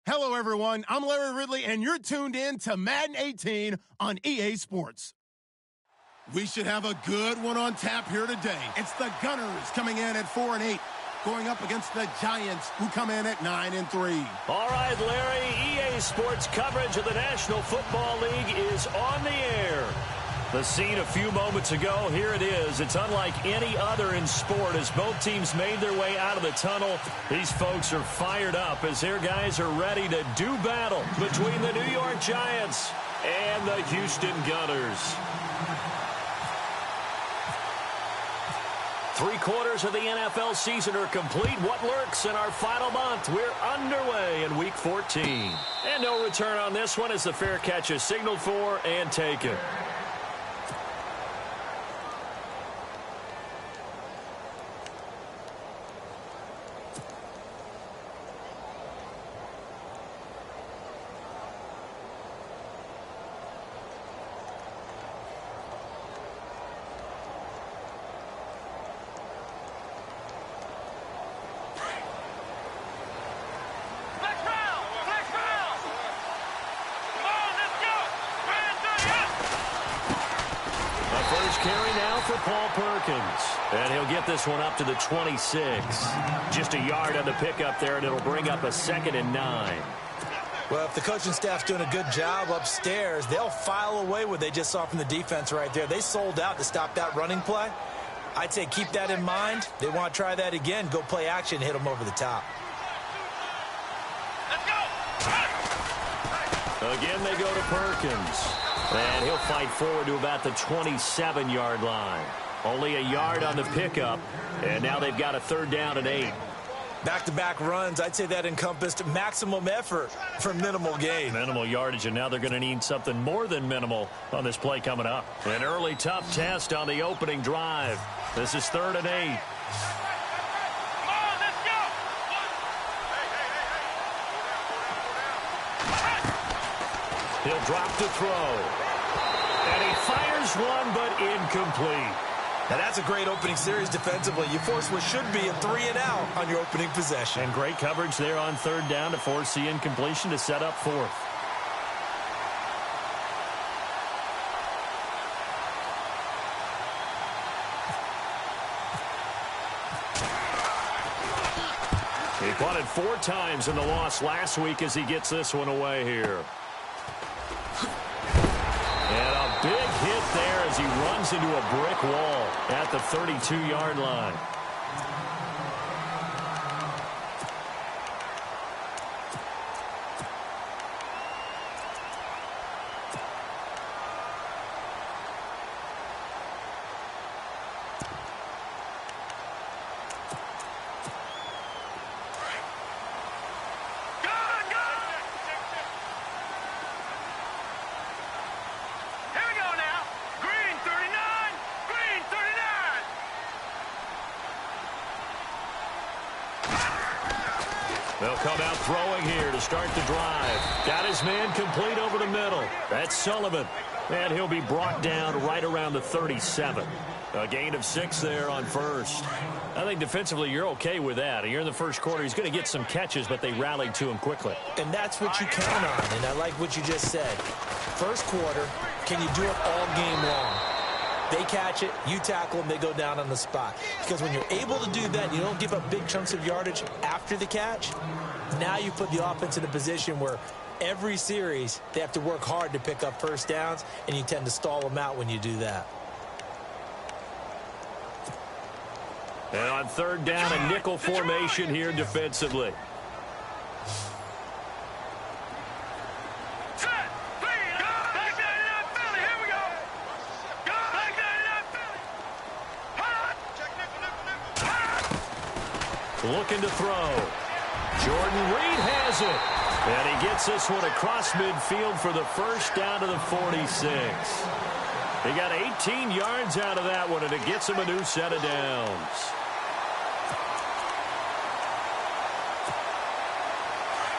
Hello, everyone. I'm Larry Ridley, and you're tuned in to Madden 18 on EA Sports. We should have a good one on tap here today. It's the Gunners coming in at 4-8, going up against the Giants, who come in at 9-3. All right, Larry, EA Sports coverage of the National Football League is on the air. The scene a few moments ago, here it is. It's unlike any other in sport as both teams made their way out of the tunnel. These folks are fired up as their guys are ready to do battle between the New York Giants and the Houston Gunners. 3/4 of the NFL season are complete. What lurks in our final month? We're underway in Week 14. And no return on this one as the fair catch is signaled for and taken. Carry now for Paul Perkins. And he'll get this one up to the 26. Just a yard on the pickup there, and it'll bring up a 2nd and 9. Well, if the coaching staff's doing a good job upstairs, they'll file away what they just saw from the defense right there. They sold out to stop that running play. I'd say keep that in mind. They want to try that again. Go play action, hit them over the top. Again, they go to Perkins. And he'll fight forward to about the 27-yard line. Only a yard on the pickup. And now they've got a 3rd down and 8. Back-to-back runs, I'd say that encompassed maximum effort for minimal gain. Minimal yardage, and now they're going to need something more than minimal on this play coming up. An early tough test on the opening drive. This is 3rd and 8. He'll drop to throw. And he fires one, but incomplete. Now that's a great opening series defensively. You force what should be a 3-and-out on your opening possession. And great coverage there on 3rd down to force the incompletion to set up 4th. He punted 4 times in the loss last week as he gets this one away here. And a big hit there as he runs into a brick wall at the 32-yard line. They'll come out throwing here to start the drive. Got his man complete over the middle. That's Sullivan. And he'll be brought down right around the 37. A gain of 6 there on 1st. I think defensively you're okay with that. Here in the first quarter, he's going to get some catches, but they rallied to him quickly. And that's what you count on, and I like what you just said. First quarter, can you do it all game long? They catch it, you tackle them, they go down on the spot. Because when you're able to do that, you don't give up big chunks of yardage after the catch. Now you put the offense in a position where every series they have to work hard to pick up 1st downs, and you tend to stall them out when you do that. And on 3rd down, a nickel formation here defensively. Looking to throw. Jordan Reed has it. And he gets this one across midfield for the 1st down to the 46. He got 18 yards out of that one, and it gets him a new set of downs.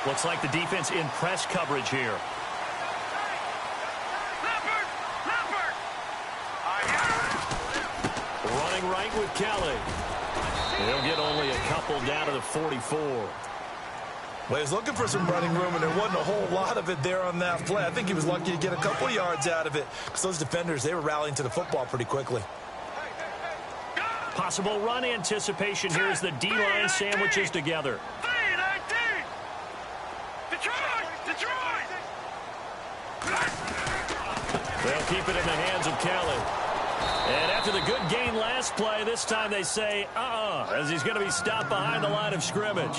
Looks like the defense in press coverage here. Running right with Kelly. He'll get only a couple down to the 44. Well, he was looking for some running room, and there wasn't a whole lot of it there on that play. I think he was lucky to get a couple yards out of it because those defenders, they were rallying to the football pretty quickly. Possible run anticipation here as the D-line sandwiches together. They'll keep it in the hands of Kelly. And after the good gain last play, this time they say, as he's going to be stopped behind the line of scrimmage.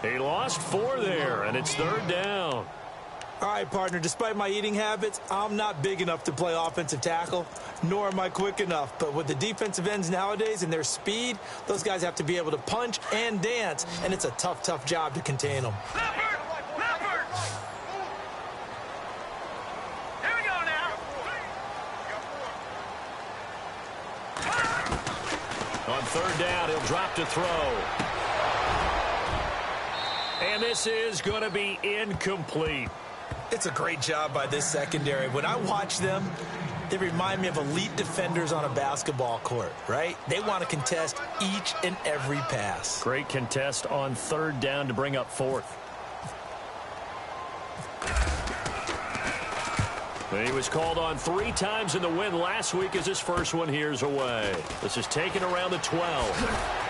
He lost 4 there, and it's 3rd down. All right, partner, despite my eating habits, I'm not big enough to play offensive tackle, nor am I quick enough. But with the defensive ends nowadays and their speed, those guys have to be able to punch and dance, and it's a tough, tough job to contain them. On 3rd down, he'll drop to throw. And this is going to be incomplete. It's a great job by this secondary. When I watch them, they remind me of elite defenders on a basketball court, right? They want to contest each and every pass. Great contest on 3rd down to bring up 4th. He was called on 3 times in the win last week as his first one here's away. This is taken around the 12.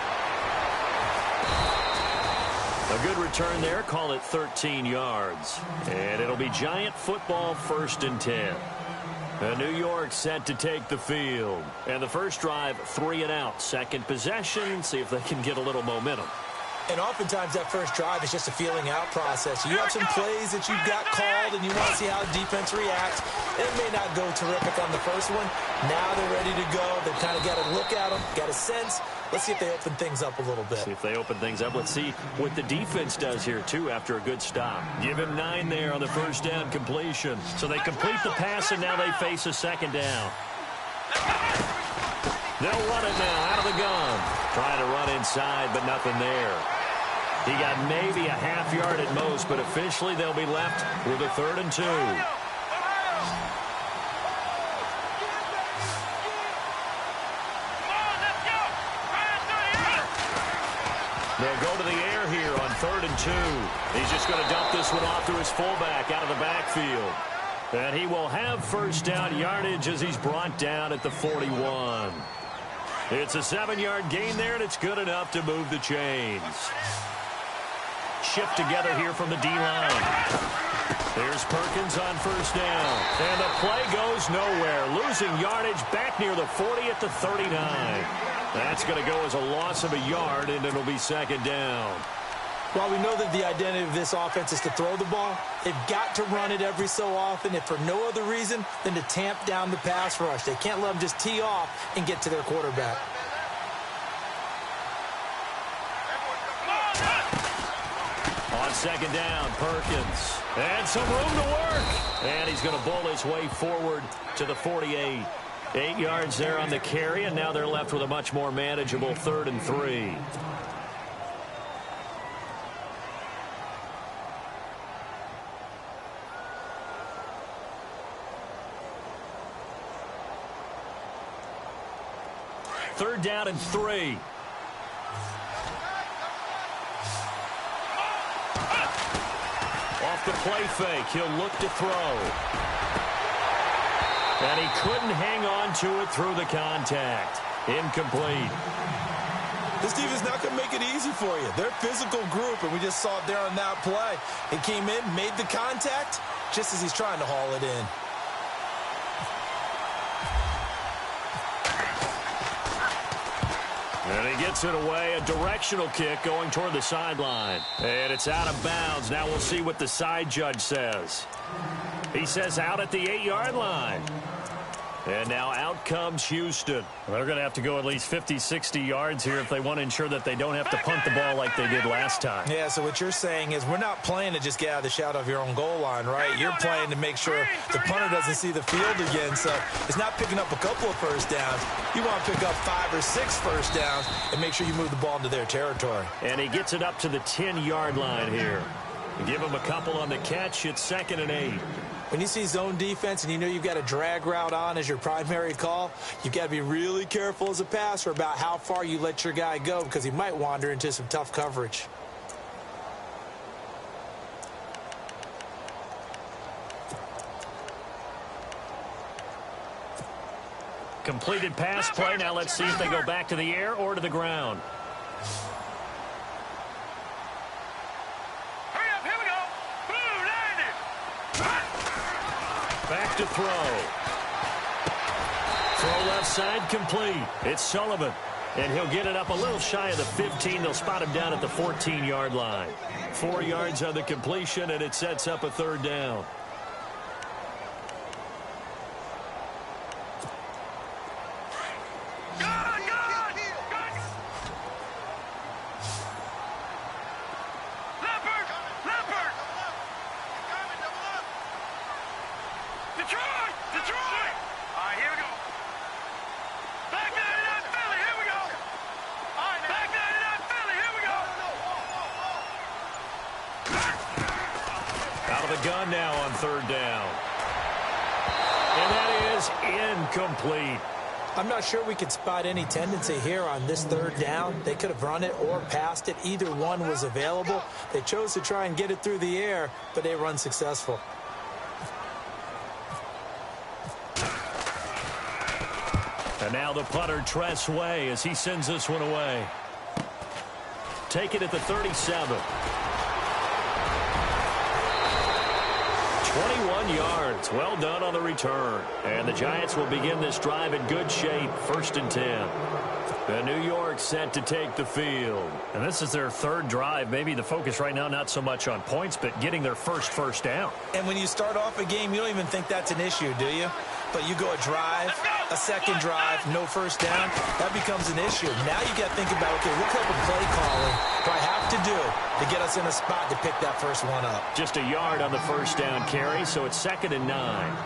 A good return there, call it 13 yards. And it'll be Giant football 1st and 10. New York set to take the field. And the first drive, 3 and out. Second possession, see if they can get a little momentum. And oftentimes that first drive is just a feeling out process. You have some plays that you've got called and you want to see how the defense reacts. It may not go terrific on the first one. Now they're ready to go. They've kind of got a look at them, got a sense. Let's see if they open things up a little bit. See if they open things up. Let's see what the defense does here, too, after a good stop. Give him 9 there on the first down completion. So they complete the pass, and now they face a 2nd down. They'll run it now out of the gun. Trying to run inside, but nothing there. He got maybe a half yard at most, but officially they'll be left with a 3rd and 2. They'll go to the air here on 3rd and 2. He's just going to dump this one off to his fullback out of the backfield. And he will have first down yardage as he's brought down at the 41. It's a 7-yard gain there, and it's good enough to move the chains. Shift together here from the D-line. There's Perkins on first down. And the play goes nowhere. Losing yardage back near the 40 at the 39. That's going to go as a loss of a yard, and it'll be 2nd down. While we know that the identity of this offense is to throw the ball, they've got to run it every so often, if for no other reason than to tamp down the pass rush. They can't let them just tee off and get to their quarterback. On 2nd down, Perkins. And some room to work. And he's going to bowl his way forward to the 48. 8 yards there on the carry, and now they're left with a much more manageable 3rd and 3. Third down and 3. Off the play fake, he'll look to throw. And he couldn't hang on to it through the contact. Incomplete. This defense is not going to make it easy for you. They're a physical group, and we just saw it there on that play. He came in, made the contact, just as he's trying to haul it in. And he gets it away, a directional kick going toward the sideline. And it's out of bounds. Now we'll see what the side judge says. He says out at the 8-yard line. And now out comes Houston. They're going to have to go at least 50, 60 yards here if they want to ensure that they don't have to punt the ball like they did last time. Yeah, so what you're saying is we're not playing to just get out of the shadow of your own goal line, right? You're playing to make sure the punter doesn't see the field again. So it's not picking up a couple of first downs. You want to pick up 5 or 6 first downs and make sure you move the ball into their territory. And he gets it up to the 10-yard line here. Give him a couple on the catch. It's 2nd and 8. When you see zone defense and you know you've got a drag route on as your primary call, you've got to be really careful as a passer about how far you let your guy go because he might wander into some tough coverage. completed pass play. Now let's see if they go back to the air or to the ground. Hurry up, here we go. Boom, landed. Back to throw. Throw left side complete. It's Sullivan. And he'll get it up a little shy of the 15. They'll spot him down at the 14-yard line. 4 yards on the completion, and it sets up a third down. Gun now on third down. And that is incomplete. I'm not sure we could spot any tendency here on this third down. They could have run it or passed it. Either one was available. They chose to try and get it through the air, but they were unsuccessful. And now the punter, Tress Way, as he sends this one away. Take it at the 37. 21 yards. Well done on the return. And the Giants will begin this drive in good shape. 1st and 10. The New York set to take the field. And this is their third drive. Maybe the focus right now not so much on points, but getting their first down. And when you start off a game, you don't even think that's an issue, do you? But you go a drive, a second drive, no first down, that becomes an issue. Now you got to think about, okay, what type of play calling do I have to do to get us in a spot to pick that first one up? Just a yard on the first down carry, so it's 2nd and 9.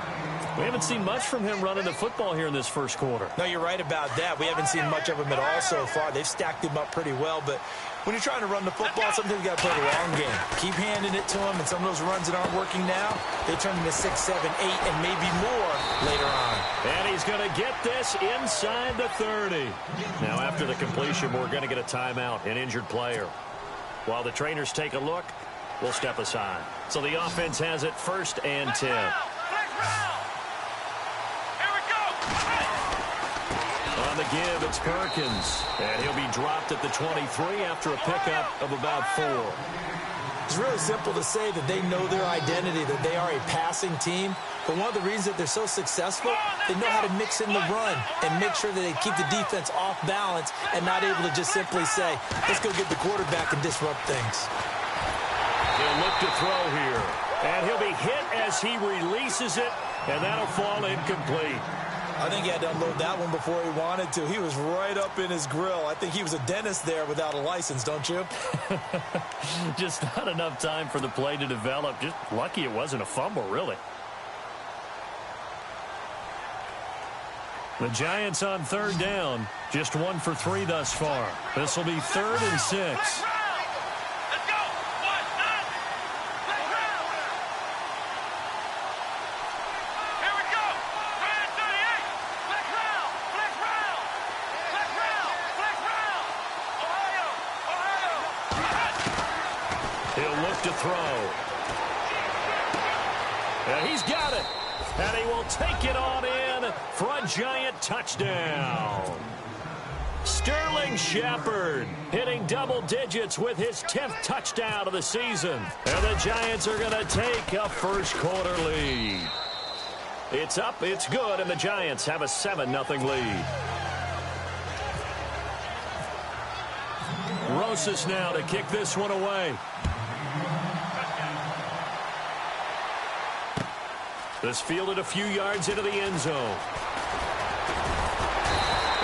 We haven't seen much from him running the football here in this first quarter. No, you're right about that. We haven't seen much of him at all so far. They've stacked him up pretty well, but when you're trying to run the football, sometimes you got to play the long game. Keep handing it to him, and some of those runs that aren't working now, they turn into 6, 7, 8, and maybe more later on. And he's going to get this inside the 30. Now, after the completion, we're going to get a timeout, an injured player. While the trainers take a look, we'll step aside. So the offense has it 1st and 10. On the give, it's Perkins. And he'll be dropped at the 23 after a pickup of about 4. It's really simple to say that they know their identity, that they are a passing team. But one of the reasons that they're so successful, they know how to mix in the run and make sure that they keep the defense off balance and not able to just simply say, let's go get the quarterback and disrupt things. He'll look to throw here. And he'll be hit as he releases it, and that'll fall incomplete. I think he had to unload that one before he wanted to. He was right up in his grill. I think he was a dentist there without a license, don't you? Just not enough time for the play to develop. Just lucky it wasn't a fumble, really. The Giants on third down. Just 1 for 3 thus far. This will be 3rd and 6. To throw. And he's got it. And he will take it on in for a Giant touchdown. Sterling Shepard hitting double digits with his 10th touchdown of the season. And the Giants are going to take a first quarter lead. It's up, it's good, and the Giants have a 7-0 lead. Rosas now to kick this one away. This fielded a few yards into the end zone.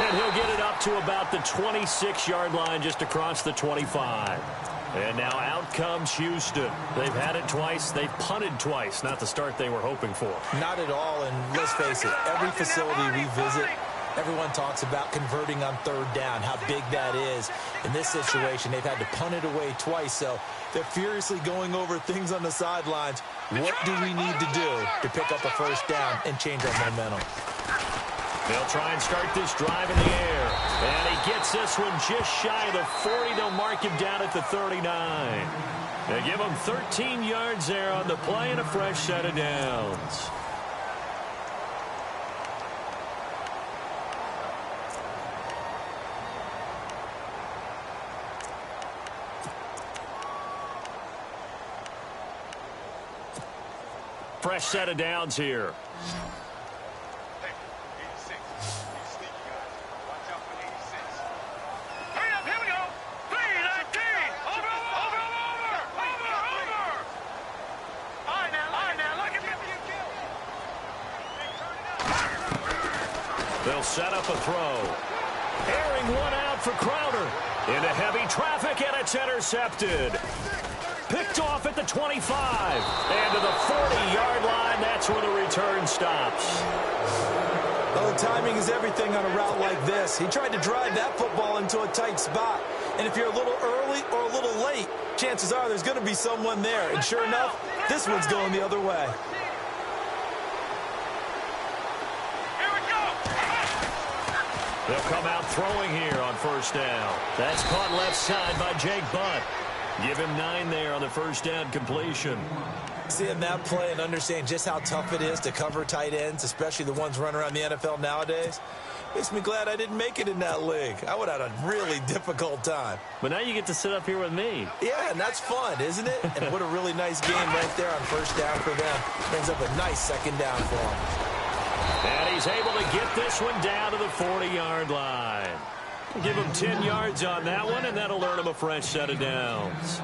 And he'll get it up to about the 26-yard line just across the 25. And now out comes Houston. They've had it twice. They've punted twice. Not the start they were hoping for. Not at all, and let's face it, every facility we visit, everyone talks about converting on third down, how big that is. In this situation, they've had to punt it away twice, so they're furiously going over things on the sidelines. What do we need to do to pick up a first down and change our momentum? They'll try and start this drive in the air. And he gets this one just shy of the 40. They'll mark him down at the 39. They give him 13 yards there on the play and a fresh set of downs. Fresh set of downs here. They'll set up a throw. Airing one out for Crowder. Into heavy traffic, and it's intercepted. Picked off at the 25. And to the 40-yard line, that's where the return stops. Well, the timing is everything on a route like this. He tried to drive that football into a tight spot. And if you're a little early or a little late, chances are there's going to be someone there. And sure enough, this one's going the other way. They'll come out throwing here on first down. That's caught left side by Jake Butt. Give him 9 there on the first down completion. Seeing that play and understanding just how tough it is to cover tight ends, especially the ones running around the NFL nowadays, makes me glad I didn't make it in that league. I would have had a really difficult time. But now you get to sit up here with me. Yeah, and that's fun, isn't it? And what a really nice game right there on first down for them. Brings up a nice second down for them. And he's able to get this one down to the 40-yard line. Give him 10 yards on that one, and that'll earn him a fresh set of downs.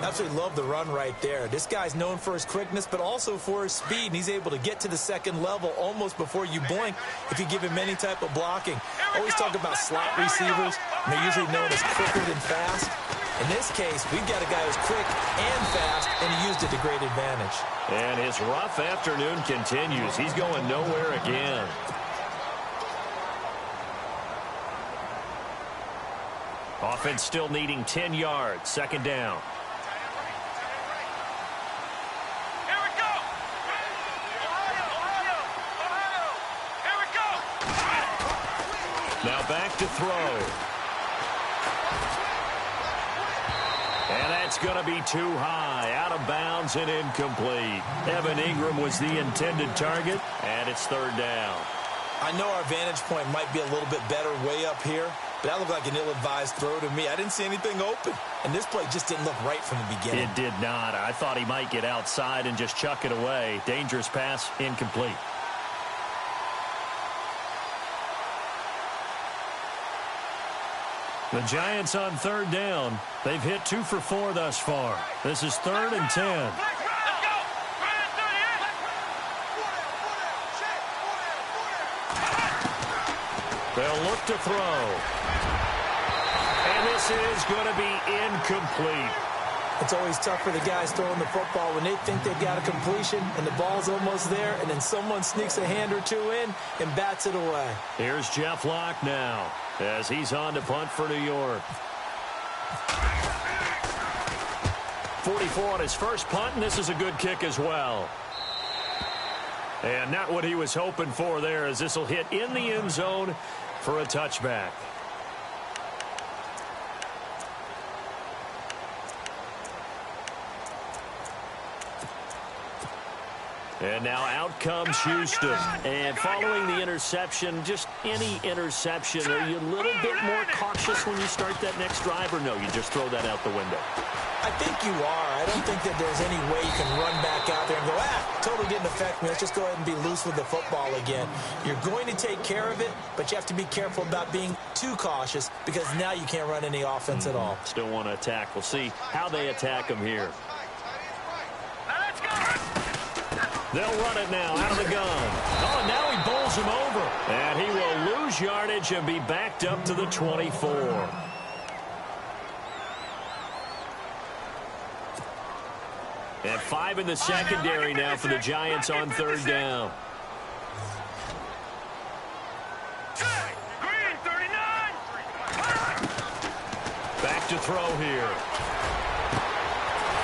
Absolutely love the run right there. This guy's known for his quickness, but also for his speed, and he's able to get to the second level almost before you blink if you give him any type of blocking. Always talk about slot receivers, and they're usually known as quicker than fast. In this case, we've got a guy who's quick and fast, and he used it to great advantage. And his rough afternoon continues. He's going nowhere again. Offense still needing 10 yards. Second down. Here we go. Ohio. Here we go. Now back to throw. And that's going to be too high. Out of bounds and incomplete. Evan Ingram was the intended target, and it's third down. I know our vantage point might be a little bit better way up here, but that looked like an ill-advised throw to me. I didn't see anything open, and this play just didn't look right from the beginning. It did not. I thought he might get outside and just chuck it away. Dangerous pass, incomplete. The Giants on third down. They've hit 2 for 4 thus far. This is 3rd and 10. Let's go. They'll look to throw. And this is going to be incomplete. It's always tough for the guys throwing the football when they think they've got a completion and the ball's almost there, and then someone sneaks a hand or two in and bats it away. Here's Jeff Locke now as he's on to punt for New York. 44 on his first punt, and this is a good kick as well. And not what he was hoping for there, as this will hit in the end zone for a touchback. And now out comes Houston. And following the interception, just any interception, are you a little bit more cautious when you start that next drive, or no, you just throw that out the window? I think you are. I don't think that there's any way you can run back out there and go, totally didn't affect me. Let's just go ahead and be loose with the football again. You're going to take care of it, but you have to be careful about being too cautious because now you can't run any offense at all. Still want to attack. We'll see how they attack him here. Let's go. They'll run it now out of the gun. Oh, and now he bowls him over. And he will lose yardage and be backed up to the 24. And 5 in the secondary now for the Giants on third down. Green 39. Back to throw here.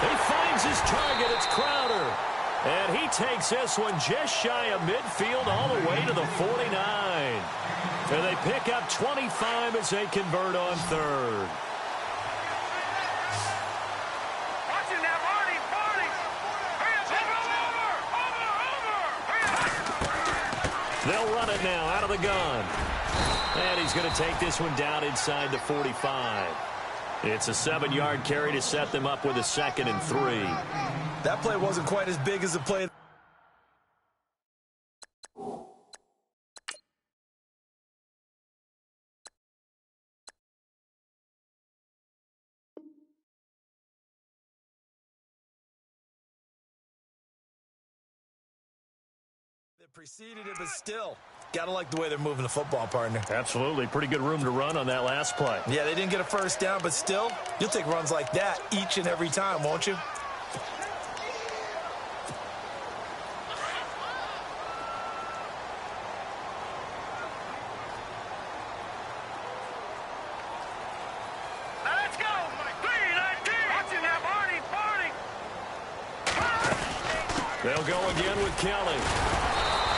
He finds his target. It's Crowder. And he takes this one just shy of midfield all the way to the 49. And they pick up 25 as they convert on third. Watching that Marty. They'll run it now out of the gun. And he's going to take this one down inside the 45. It's a 7-yard carry to set them up with a 2nd and 3. That play wasn't quite as big as the play Preceded it, but still, gotta like the way they're moving the football, partner. Absolutely. Pretty good room to run on that last play. Yeah, they didn't get a first down, but still, you'll take runs like that each and every time, won't you? Now let's go. 3-19. Watching that, Barney. They'll go again with Kelly.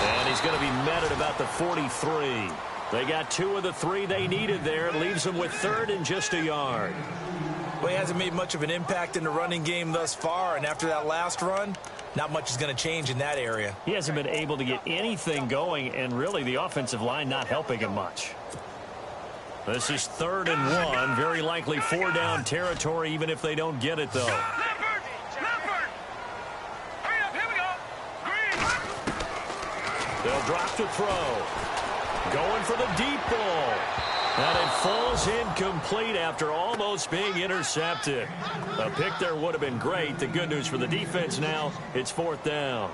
And he's going to be met at about the 43. They got 2 of the 3 they needed there. It leaves them with 3rd and just a yard. Well, he hasn't made much of an impact in the running game thus far, and after that last run, not much is going to change in that area. He hasn't been able to get anything going, and really the offensive line not helping him much. This is 3rd and 1. Very likely 4-down territory, even if they don't get it, though. Leopard. Hurry up, here we go. Green. They'll drop to throw. Going for the deep ball. And it falls incomplete after almost being intercepted. A pick there would have been great. The good news for the defense now, it's 4th down.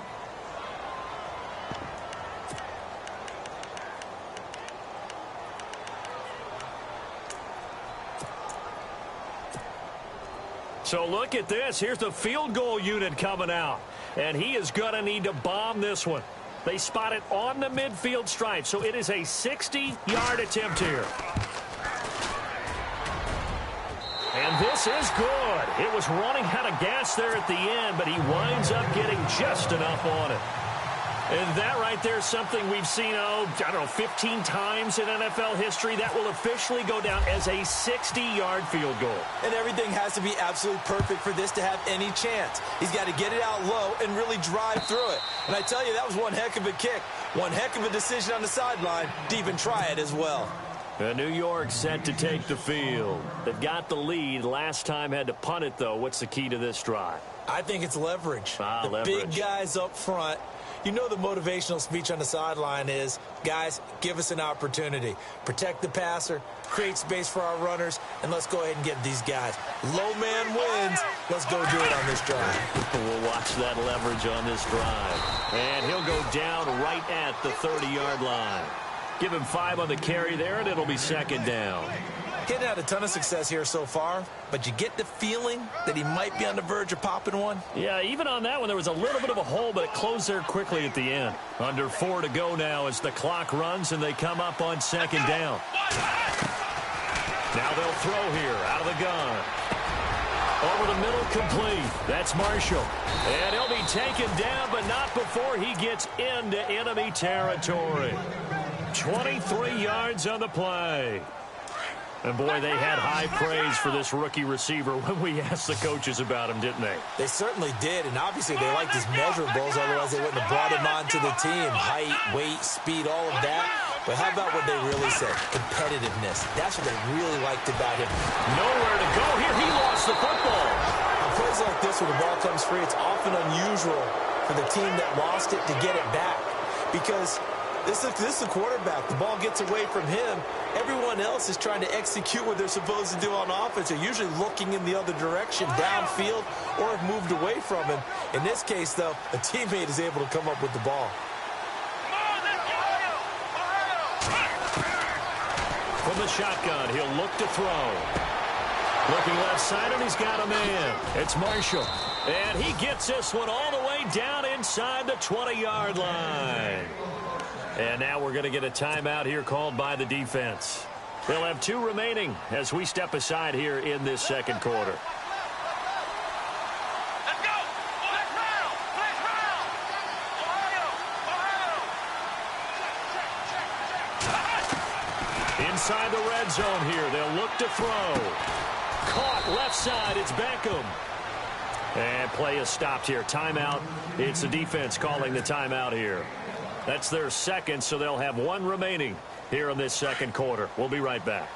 So look at this. Here's the field goal unit coming out. And he is going to need to bomb this one. They spot it on the midfield stripe, so it is a 60-yard attempt here. And this is good. It was running out of gas there at the end, but he winds up getting just enough on it. And that right there is something we've seen, I don't know, 15 times in NFL history. That will officially go down as a 60-yard field goal. And everything has to be absolutely perfect for this to have any chance. He's got to get it out low and really drive through it. And I tell you, that was one heck of a kick. One heck of a decision on the sideline to even try it as well. New York set to take the field. They've got the lead. Last time had to punt it, though. What's the key to this drive? I think it's leverage. The leverage. Big guys up front. You know the motivational speech on the sideline is, guys, give us an opportunity. Protect the passer, create space for our runners, and let's go ahead and get these guys. Low man wins. Let's go do it on this drive. We'll watch that leverage on this drive. And he'll go down right at the 30-yard line. Give him 5 on the carry there, and it'll be 2nd down. Getting had a ton of success here so far, but you get the feeling that he might be on the verge of popping one. Yeah, even on that one, there was a little bit of a hole, but it closed there quickly at the end. Under 4 to go now as the clock runs, and they come up on 2nd down. Now they'll throw here out of the gun. Over the middle, complete. That's Marshall. And he'll be taken down, but not before he gets into enemy territory. 23 yards on the play. And, boy, they had high praise for this rookie receiver when we asked the coaches about him, didn't they? They certainly did, and obviously they liked his measurables, otherwise they wouldn't have brought him onto the team. Height, weight, speed, all of that. But how about what they really said? Competitiveness. That's what they really liked about him. Nowhere to go here. He lost the football. On plays like this where the ball comes free, it's often unusual for the team that lost it to get it back. Because this is the quarterback. The ball gets away from him. Everyone else is trying to execute what they're supposed to do on offense. They're usually looking in the other direction, downfield, or have moved away from him. In this case, though, a teammate is able to come up with the ball. From the shotgun, he'll look to throw. Looking left side, and he's got a man. It's Marshall. And he gets this one all the way down inside the 20-yard line. And now we're going to get a timeout here called by the defense. They'll have 2 remaining as we step aside here in this 2nd quarter. Let's go. Let's round. Let's round. Ohio. Inside the red zone here. They'll look to throw. Caught left side. It's Beckham. And play is stopped here. Timeout. It's the defense calling the timeout here. That's their 2nd, so they'll have 1 remaining here in this 2nd quarter. We'll be right back.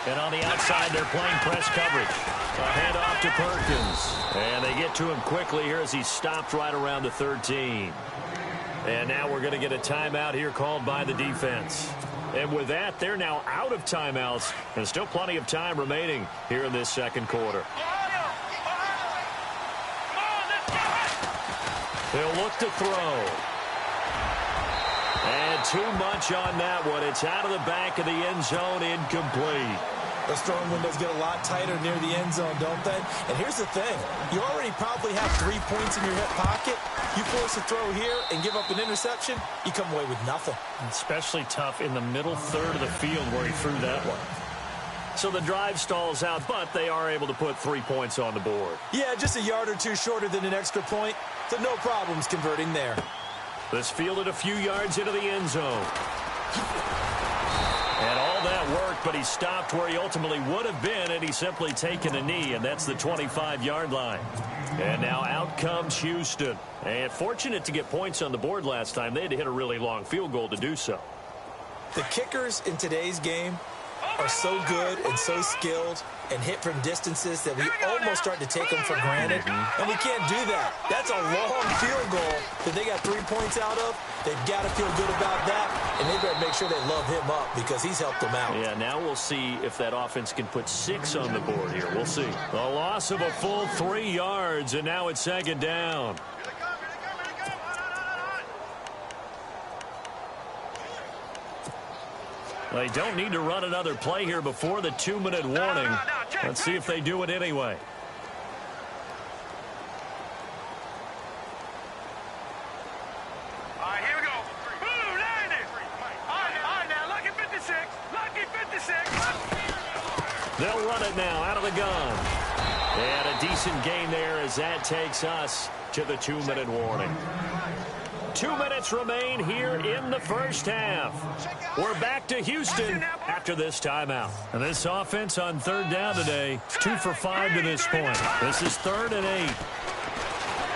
And on the outside, they're playing press coverage. A handoff to Perkins. And they get to him quickly here as he stopped right around the 13. And now we're going to get a timeout here called by the defense. And with that, they're now out of timeouts. And still plenty of time remaining here in this 2nd quarter. He'll look to throw. And too much on that one. It's out of the back of the end zone, incomplete. Those throwing windows get a lot tighter near the end zone, don't they? And here's the thing. You already probably have 3 points in your hip pocket. You force a throw here and give up an interception, you come away with nothing. Especially tough in the middle third of the field where he threw that one. So the drive stalls out, but they are able to put 3 points on the board. Yeah, just a yard or two shorter than an extra point, so no problems converting there. This fielded a few yards into the end zone. And all that worked, but he stopped where he ultimately would have been, and he's simply taken a knee, and that's the 25-yard line. And now out comes Houston. And fortunate to get points on the board last time. They had to hit a really long field goal to do so. The kickers in today's game are so good and so skilled and hit from distances that we almost start to take them for granted. And we can't do that. That's a long field goal that they got 3 points out of. They've got to feel good about that, and they better make sure they love him up because he's helped them out. Yeah, now we'll see if that offense can put 6 on the board here. We'll see. A loss of a full 3 yards, and now it's second down. They don't need to run another play here before the 2-minute warning. Let's see if they do it anyway. All right, here we go. Ooh, land it. All right, now, lucky 56. Lucky 56. They'll run it now out of the gun. And a decent gain there as that takes us to the 2-minute warning. 2 minutes remain here in the first half. We're back to Houston after this timeout. And this offense on third down today, 2 for 5 to this point. This is 3rd and 8.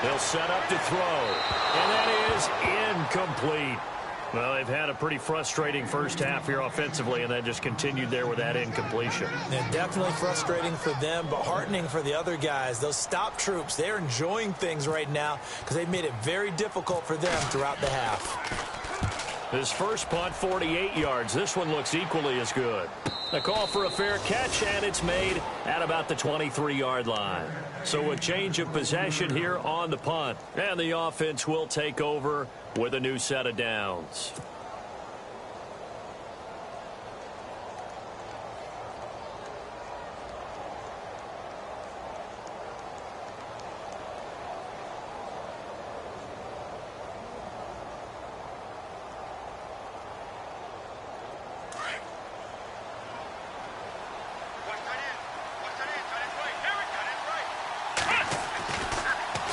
They'll set up to throw. And that is incomplete. Well, they've had a pretty frustrating first half here offensively, and that just continued there with that incompletion. And definitely frustrating for them, but heartening for the other guys. Those stop troops, they're enjoying things right now because they've made it very difficult for them throughout the half. His first punt, 48 yards. This one looks equally as good. A call for a fair catch, and it's made at about the 23-yard line. So a change of possession here on the punt. And the offense will take over with a new set of downs.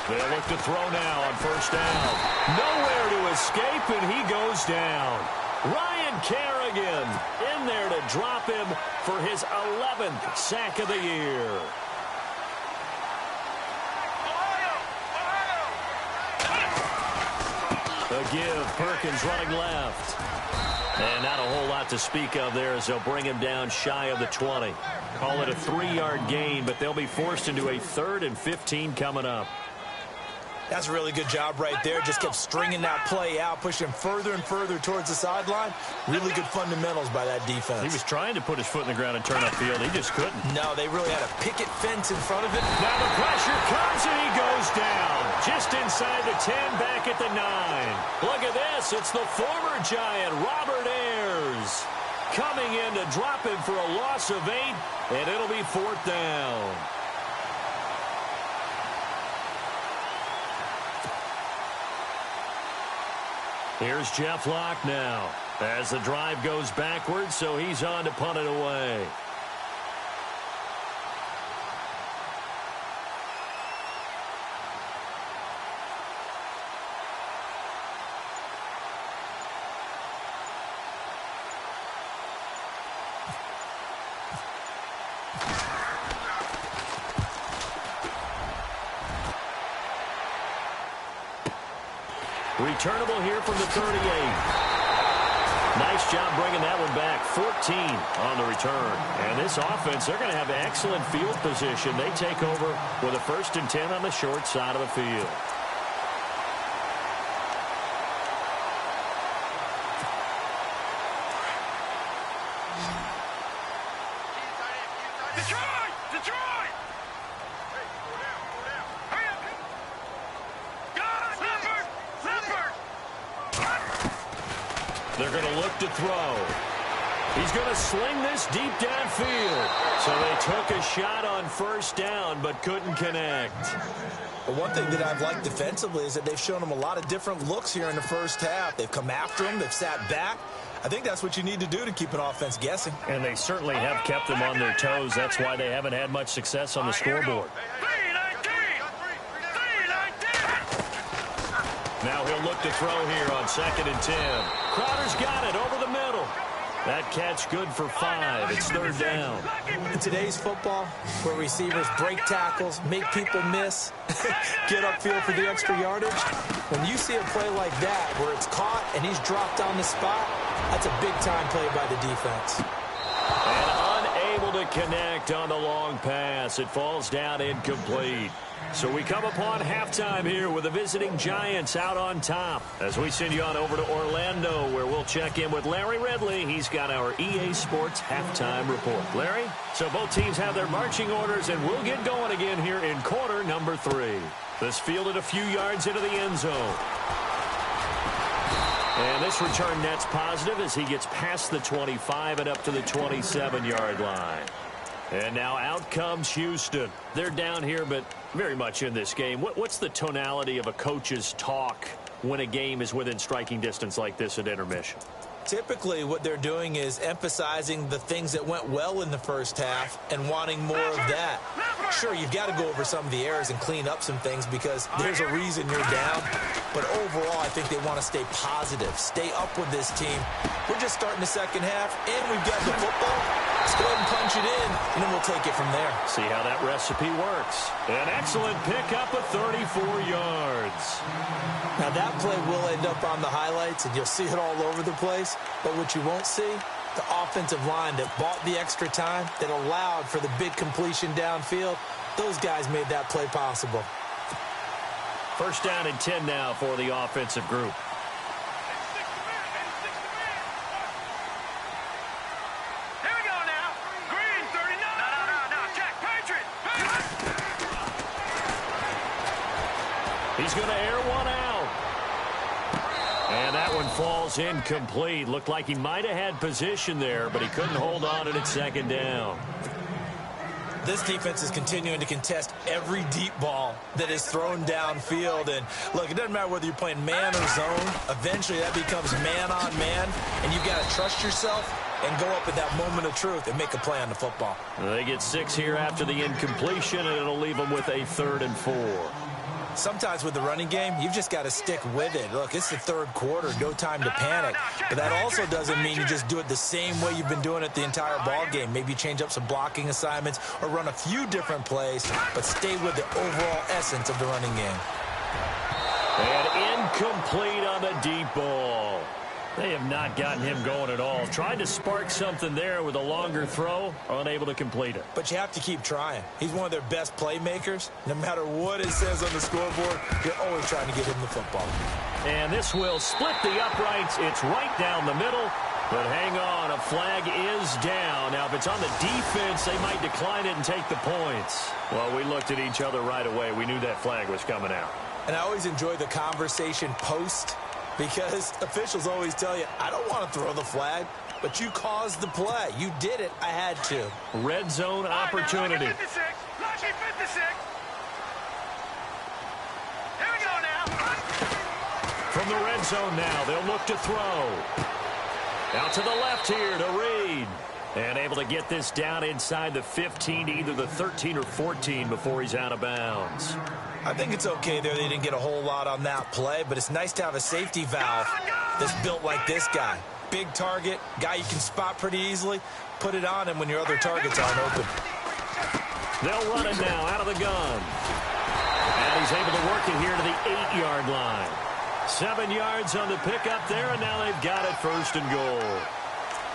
They'll look to throw now on first down. Nowhere to escape, and he goes down. Ryan Kerrigan in there to drop him for his 11th sack of the year. A give, Perkins running left. And not a whole lot to speak of there as they'll bring him down shy of the 20. Call it a 3-yard gain, but they'll be forced into a 3rd and 15 coming up. That's a really good job right there. Just kept stringing that play out, pushing further and further towards the sideline. Really good fundamentals by that defense. He was trying to put his foot in the ground and turn upfield. He just couldn't. No, they really had a picket fence in front of it. Now the pressure comes, and he goes down. Just inside the 10, back at the 9. Look at this. It's the former Giant, Robert Ayers, coming in to drop him for a loss of 8, and it'll be 4th down. Here's Jeff Locke now as the drive goes backwards, so he's on to punt it away. Returnable here from the 38. Nice job bringing that one back. 14 on the return. And this offense, they're going to have excellent field position. They take over with a 1st and 10 on the short side of the field. Detroit! Detroit! Hurry up! Got it! Number They're going to look to throw. He's going to sling this deep downfield. So they took a shot on first down, but couldn't connect. But one thing that I've liked defensively is that they've shown him a lot of different looks here in the first half. They've come after him. They've sat back. I think that's what you need to do to keep an offense guessing. And they certainly have kept them on their toes. That's why they haven't had much success on the scoreboard. Now he'll look to throw here on 2nd and 10. Crowder's got it over the middle. That catch good for 5. It's 3rd down. In today's football, where receivers break tackles, make people miss, get upfield for the extra yardage, when you see a play like that where it's caught and he's dropped on the spot, that's a big-time play by the defense. And unable to connect on the long pass. It falls down incomplete. So we come upon halftime here with the visiting Giants out on top. As we send you on over to Orlando, where we'll check in with Larry Ridley. He's got our EA Sports halftime report. Larry? So both teams have their marching orders, and we'll get going again here in quarter number 3. This fielded a few yards into the end zone. And this return net's positive as he gets past the 25 and up to the 27-yard line. And now out comes Houston. They're down here, but very much in this game. What's the tonality of a coach's talk when a game is within striking distance like this at intermission? Typically, what they're doing is emphasizing the things that went well in the first half and wanting more of that. Sure, you've got to go over some of the errors and clean up some things because there's a reason you're down. But overall, I think they want to stay positive, stay up with this team. We're just starting the second half, and we've got the football. Let's go ahead and punch it in, and then we'll take it from there. See how that recipe works. An excellent pickup of 34 yards. Now, that play will end up on the highlights, and you'll see it all over the place. But what you won't see, the offensive line that bought the extra time, that allowed for the big completion downfield, those guys made that play possible. 1st down and 10 now for the offensive group. Here we go now. Green 39. No. Check. Patriot. He's going to air one out. And that one falls incomplete. Looked like he might have had position there, but he couldn't hold on to it 2nd down. This defense is continuing to contest every deep ball that is thrown downfield. And, look, it doesn't matter whether you're playing man or zone. Eventually, that becomes man-on-man, and you've got to trust yourself and go up at that moment of truth and make a play on the football. They get 6 here after the incompletion, and it'll leave them with a 3rd and 4. Sometimes with the running game, you've just got to stick with it. Look, it's the 3rd quarter, no time to panic. But that also doesn't mean you just do it the same way you've been doing it the entire ball game. Maybe change up some blocking assignments or run a few different plays, but stay with the overall essence of the running game. And incomplete on the deep ball. They have not gotten him going at all. Tried to spark something there with a longer throw, unable to complete it. But you have to keep trying. He's one of their best playmakers. No matter what it says on the scoreboard, you're always trying to get him the football. And this will split the uprights. It's right down the middle. But hang on, a flag is down. Now, if it's on the defense, they might decline it and take the points. Well, we looked at each other right away. We knew that flag was coming out. And I always enjoy the conversation post, because officials always tell you, I don't want to throw the flag, but you caused the play. You did it. I had to. Red zone opportunity. Lucky 56. Lucky 56. Here we go now. From the red zone now, they'll look to throw. Out to the left here to Reed. And able to get this down inside the 15 to either the 13 or 14 before he's out of bounds. I think it's okay there. They didn't get a whole lot on that play, but it's nice to have a safety valve that's built like this guy. Big target, guy you can spot pretty easily. Put it on him when your other targets aren't open. They'll run it now out of the gun. And he's able to work it here to the 8-yard line. 7 yards on the pickup there, and now they've got it 1st and goal.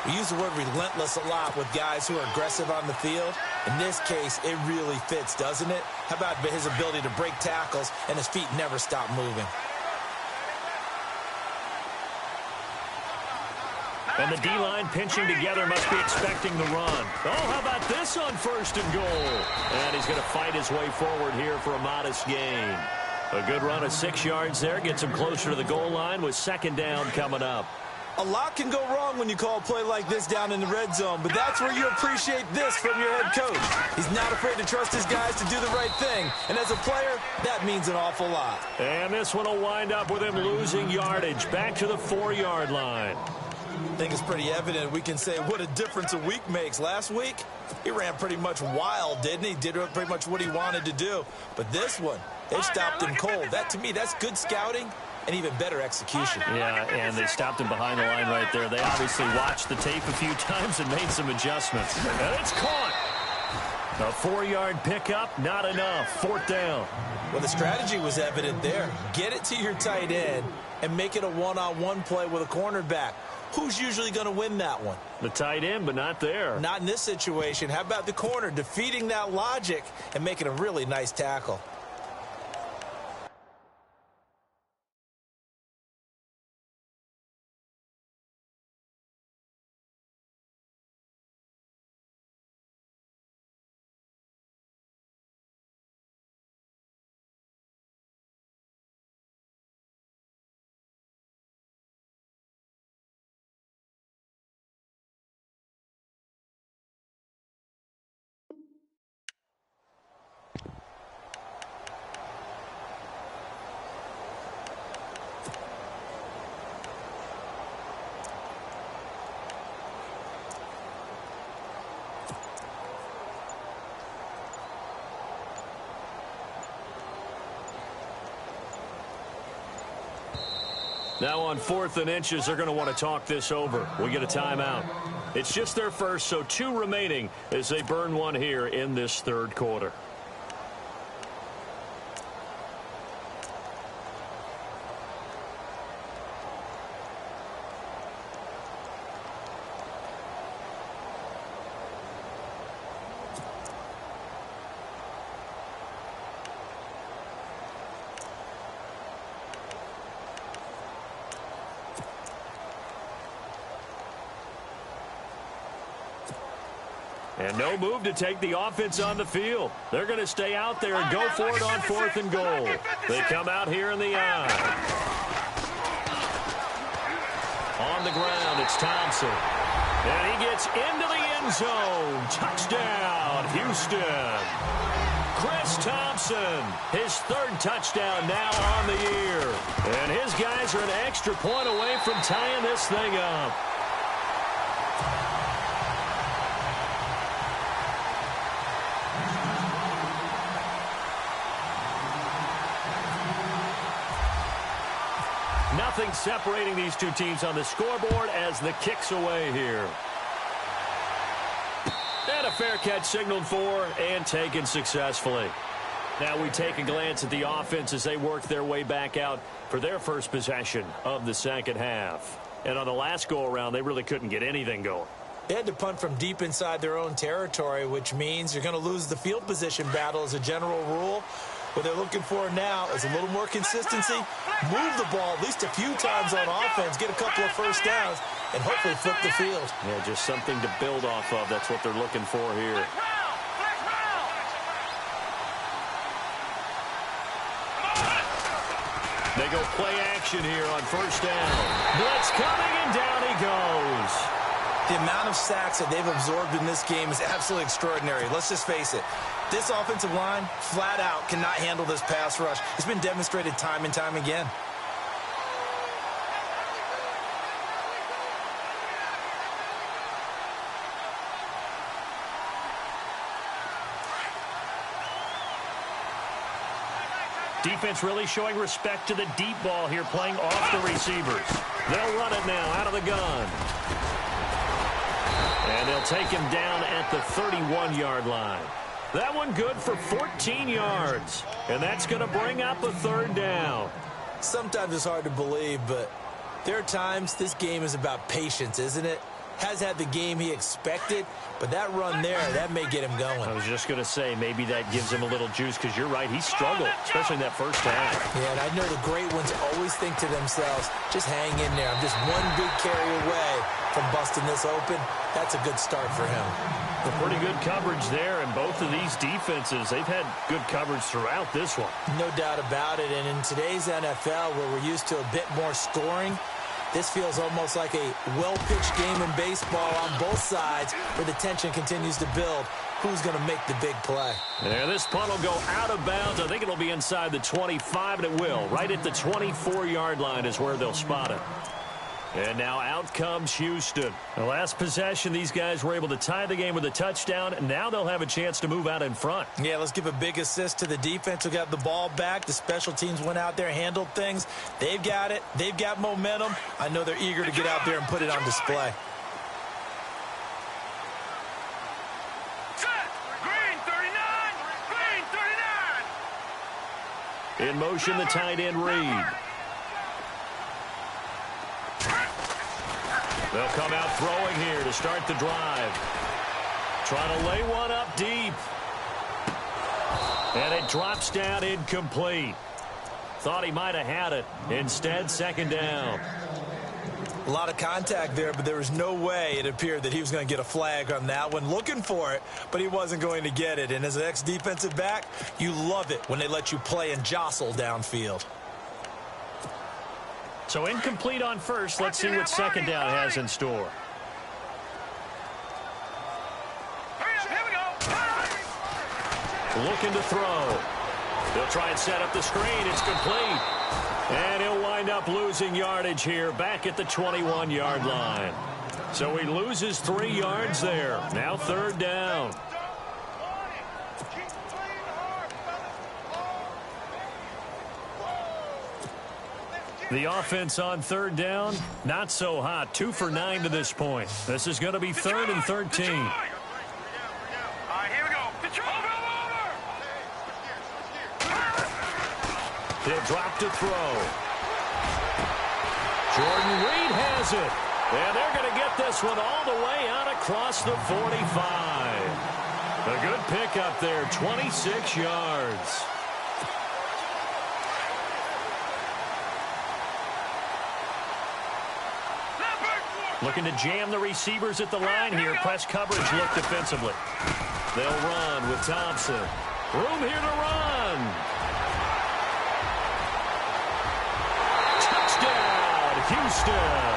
We use the word relentless a lot with guys who are aggressive on the field. In this case, it really fits, doesn't it? How about his ability to break tackles and his feet never stop moving? And the D-line pinching together must be expecting the run. Oh, how about this on 1st and goal? And he's going to fight his way forward here for a modest gain. A good run of 6 yards there gets him closer to the goal line with 2nd down coming up. A lot can go wrong when you call a play like this down in the red zone, but that's where you appreciate this from your head coach. He's not afraid to trust his guys to do the right thing, and as a player, that means an awful lot. And this one will wind up with him losing yardage back to the 4-yard line. I think it's pretty evident we can say what a difference a week makes. Last week, he ran pretty much wild, didn't he? Did pretty much what he wanted to do. But this one, they stopped him cold. That, to me, that's good scouting and even better execution. Yeah, and they stopped him behind the line right there. They obviously watched the tape a few times and made some adjustments. And it's caught. A 4-yard pickup, not enough. 4th down. Well, the strategy was evident there. Get it to your tight end and make it a one-on-one play with a cornerback. Who's usually going to win that one? The tight end, but not there. Not in this situation. How about the corner defeating that logic and making a really nice tackle? Now on 4th and inches, they're going to want to talk this over. We get a timeout. It's just their first, so 2 remaining as they burn one here in this 3rd quarter. And no move to take the offense on the field. They're going to stay out there and go for it on 4th and goal. They come out here in the eye. On the ground, it's Thompson. And he gets into the end zone. Touchdown, Houston. Chris Thompson, his 3rd touchdown now on the year. And his guys are an extra point away from tying this thing up. Nothing separating these two teams on the scoreboard as the kick's away here. And a fair catch signaled for and taken successfully. Now we take a glance at the offense as they work their way back out for their first possession of the 2nd half. And on the last go-around, they really couldn't get anything going. They had to punt from deep inside their own territory, which means you're going to lose the field position battle as a general rule. What they're looking for now is a little more consistency, move the ball at least a few times on offense, get a couple of first downs, and hopefully flip the field. Yeah, just something to build off of. That's what they're looking for here. They go play action here on 1st down. Blitz coming, and down he goes. The amount of sacks that they've absorbed in this game is absolutely extraordinary. Let's just face it. This offensive line, flat out, cannot handle this pass rush. It's been demonstrated time and time again. Defense really showing respect to the deep ball here, playing off the receivers. They'll run it now out of the gun. And they'll take him down at the 31-yard line. That one good for 14 yards. And that's going to bring up a 3rd down. Sometimes it's hard to believe, but there are times this game is about patience, isn't it? Has had the game he expected, but that run there, that may get him going. I was just going to say, maybe that gives him a little juice, because you're right, he struggled, especially in that 1st half. Yeah, and I know the great ones always think to themselves, just hang in there. I'm just one big carry away from busting this open. That's a good start for him. Well, pretty good coverage there, and both of these defenses, they've had good coverage throughout this one. No doubt about it, and in today's NFL, where we're used to a bit more scoring, This feels almost like a well-pitched game in baseball on both sides where the tension continues to build. Who's going to make the big play? Yeah, this punt will go out of bounds. I think it'll be inside the 25, and it will. Right at the 24-yard line is where they'll spot it. And now out comes Houston. The last possession, these guys were able to tie the game with a touchdown, and now they'll have a chance to move out in front. Yeah, let's give a big assist to the defense who got the ball back. The special teams went out there, handled things. They've got it. They've got momentum. I know they're eager to get out there and put it on display. Green 39! Green 39! In motion, the tight end Reed. They'll come out throwing here to start the drive. Trying to lay one up deep. And it drops down incomplete. Thought he might have had it. Instead, second down. A lot of contact there, but there was no way it appeared that he was going to get a flag on that one. Looking for it, but he wasn't going to get it. And as an ex-defensive back, you love it when they let you play and jostle downfield. So incomplete on first. Let's see what second down has in store. Here we go. Looking to throw. They'll try and set up the screen. It's complete. And he'll wind up losing yardage here back at the 21-yard line. So he loses 3 yards there. Now third down. The offense on third down, not so hot. 2 for 9 to this point. This is going to be 3rd and 13. All right, here we go. Over. He'll drop to throw. Jordan Reed has it. And they're going to get this one all the way out across the 45. A good pickup there, 26 yards. Looking to jam the receivers at the line here. Press coverage look defensively. They'll run with Thompson. Room here to run. Touchdown, Houston.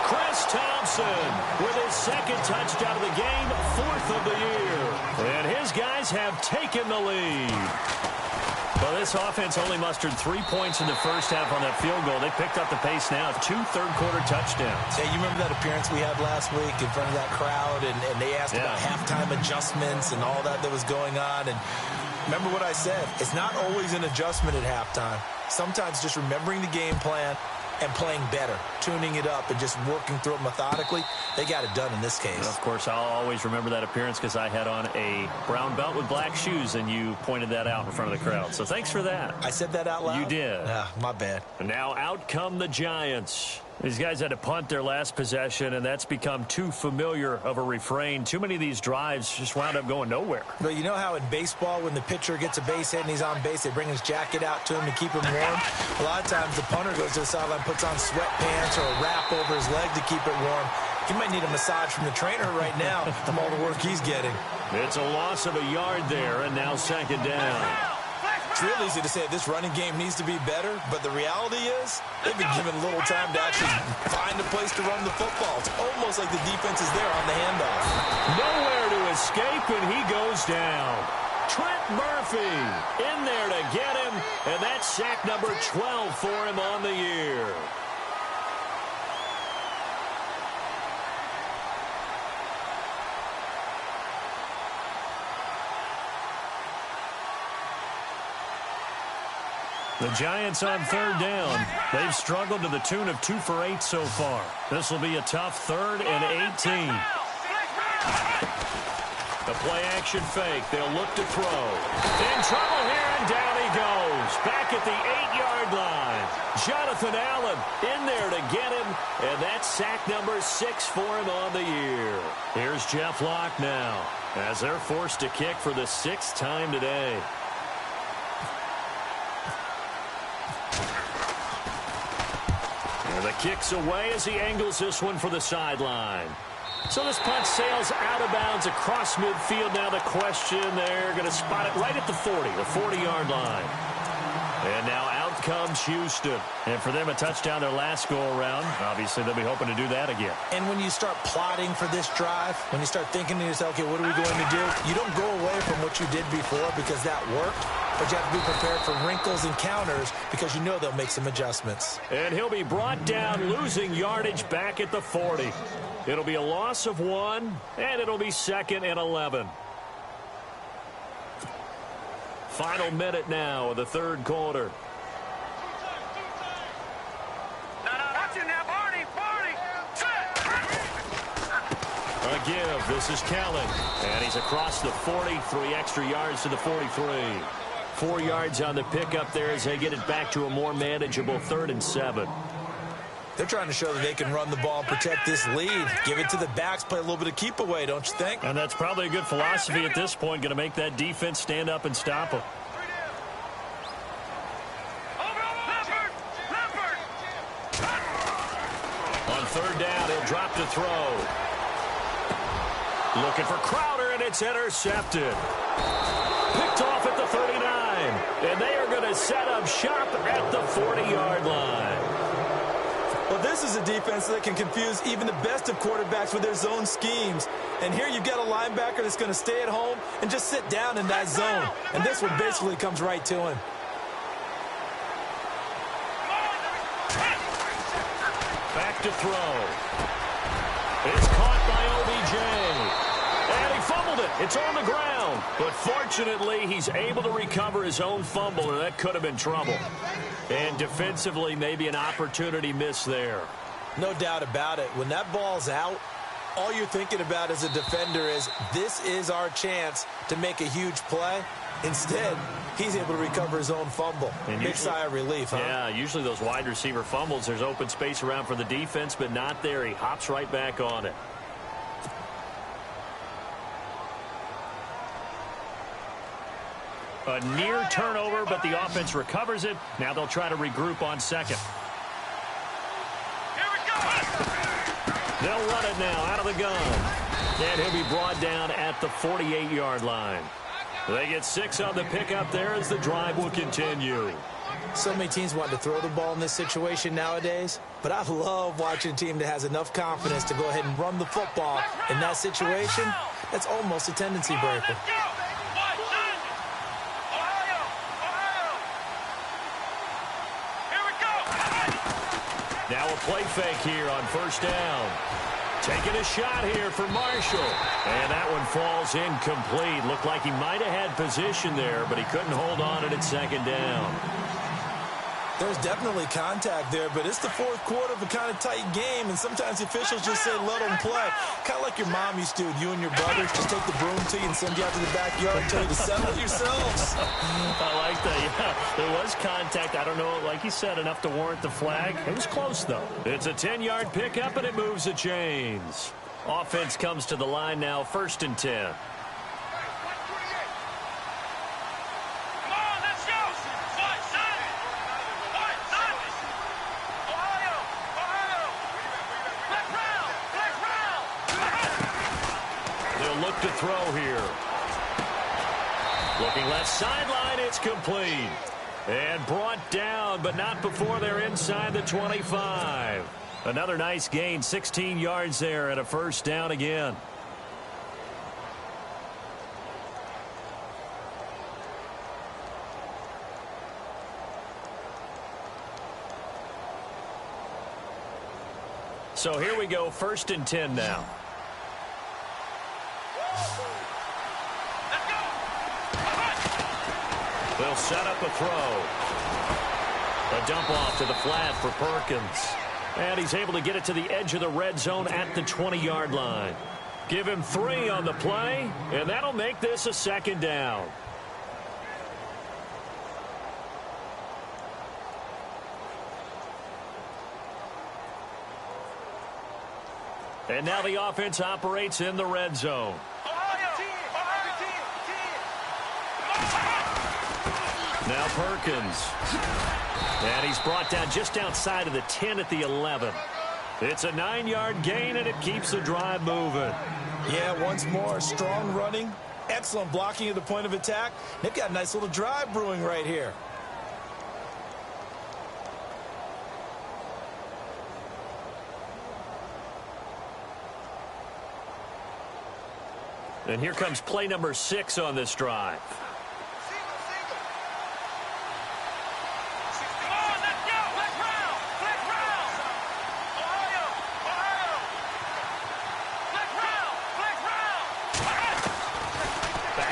Chris Thompson with his 2nd touchdown of the game, 4th of the year. And his guys have taken the lead. Well, this offense only mustered 3 points in the first half on that field goal. They picked up the pace now. 2 third-quarter touchdowns. Hey, you remember that appearance we had last week in front of that crowd, and they asked about halftime adjustments and all that was going on. And remember what I said. It's not always an adjustment at halftime. Sometimes just remembering the game plan and playing better, tuning it up, and just working through it methodically. They got it done in this case. Of course, I'll always remember that appearance because I had on a brown belt with black shoes, and you pointed that out in front of the crowd. So thanks for that. I said that out loud? You did. My bad. And now out come the Giants. These guys had to punt their last possession, and that's become too familiar of a refrain. Too many of these drives just wound up going nowhere. But you know how in baseball, when the pitcher gets a base hit and he's on base, they bring his jacket out to him to keep him warm? A lot of times the punter goes to the sideline, puts on sweatpants or a wrap over his leg to keep it warm. He might need a massage from the trainer right now from all the work he's getting. It's a loss of a yard there, and now second down. It's real easy to say this running game needs to be better, but the reality is they've been given little time to actually find a place to run the football. It's almost like the defense is there on the handoff. Nowhere to escape, and he goes down. Trent Murphy in there to get him, and that's sack number 12 for him on the year. The Giants on third down. They've struggled to the tune of 2 for 8 so far. This will be a tough 3rd and 18. The play action fake. They'll look to throw. In trouble here, and down he goes. Back at the 8-yard line. Jonathan Allen in there to get him, and that's sack number 6 for him on the year. Here's Jeff Locke now as they're forced to kick for the 6th time today. The kick's away as he angles this one for the sideline. So this punt sails out of bounds across midfield. Now the question, they're going to spot it right at the 40, the 40-yard line. And now out comes Houston. And for them, a touchdown their last go-around. Obviously, they'll be hoping to do that again. And when you start plotting for this drive, when you start thinking to yourself, okay, what are we going to do? You don't go away from what you did before because that worked. But you have to be prepared for wrinkles and counters because you know they'll make some adjustments. And he'll be brought down, losing yardage back at the 40. It'll be a loss of 1, and it'll be 2nd and 11. Final minute now of the third quarter. Watch it now, Barney. A give. This is Kellen. And he's across the 40, 3 extra yards to the 43. 4 yards on the pickup there as they get it back to a more manageable 3rd and 7. They're trying to show that they can run the ball and protect this lead. Give it to the backs, play a little bit of keep away, don't you think? And that's probably a good philosophy at this point, going to make that defense stand up and stop them. On 3rd down, he'll drop to throw. Looking for Crowder, and it's intercepted. Picked off at the 39. And they are going to set up shop at the 40-yard line. Well, this is a defense that can confuse even the best of quarterbacks with their zone schemes. And here you've got a linebacker that's going to stay at home and just sit down in that zone. And this one basically comes right to him. Back to throw. It's caught by OBJ. And he fumbled it. It's on the ground. But fortunately, he's able to recover his own fumble, or that could have been trouble. And defensively, maybe an opportunity miss there. No doubt about it. When that ball's out, all you're thinking about as a defender is, this is our chance to make a huge play. Instead, he's able to recover his own fumble. Big sigh of relief, huh? Yeah, usually those wide receiver fumbles, there's open space around for the defense, but not there. He hops right back on it. A near turnover, but the offense recovers it. Now they'll try to regroup on 2nd. Here we go. They'll run it now out of the gun. And he'll be brought down at the 48-yard line. They get 6 on the pickup there as the drive will continue. So many teams want to throw the ball in this situation nowadays, but I love watching a team that has enough confidence to go ahead and run the football in that situation. That's almost a tendency breaker. Now a play fake here on 1st down. Taking a shot here for Marshall. And that one falls incomplete. Looked like he might have had position there, but he couldn't hold on it at 2nd down. There's definitely contact there, but it's the 4th quarter of a kind of tight game, and sometimes the officials just say, let them play. Kind of like your mom used to with you and your brothers. Just take the broom to you and send you out to the backyard and tell you to settle yourselves. I like that, yeah. There was contact. I don't know, like you said, enough to warrant the flag. It was close, though. It's a 10-yard pickup, and it moves the chains. Offense comes to the line now, 1st and 10. To throw here. Looking left sideline, it's complete. And brought down, but not before they're inside the 25. Another nice gain, 16 yards there and a 1st down again. So here we go, 1st and 10 now. They'll set up a throw. A dump off to the flat for Perkins. And he's able to get it to the edge of the red zone at the 20-yard line. Give him 3 on the play, and that'll make this a 2nd down. And now the offense operates in the red zone. Now Perkins. And he's brought down just outside of the 10 at the 11. It's a 9-yard gain, and it keeps the drive moving. Yeah, once more, strong running, excellent blocking at the point of attack. They've got a nice little drive brewing right here. And here comes play number 6 on this drive.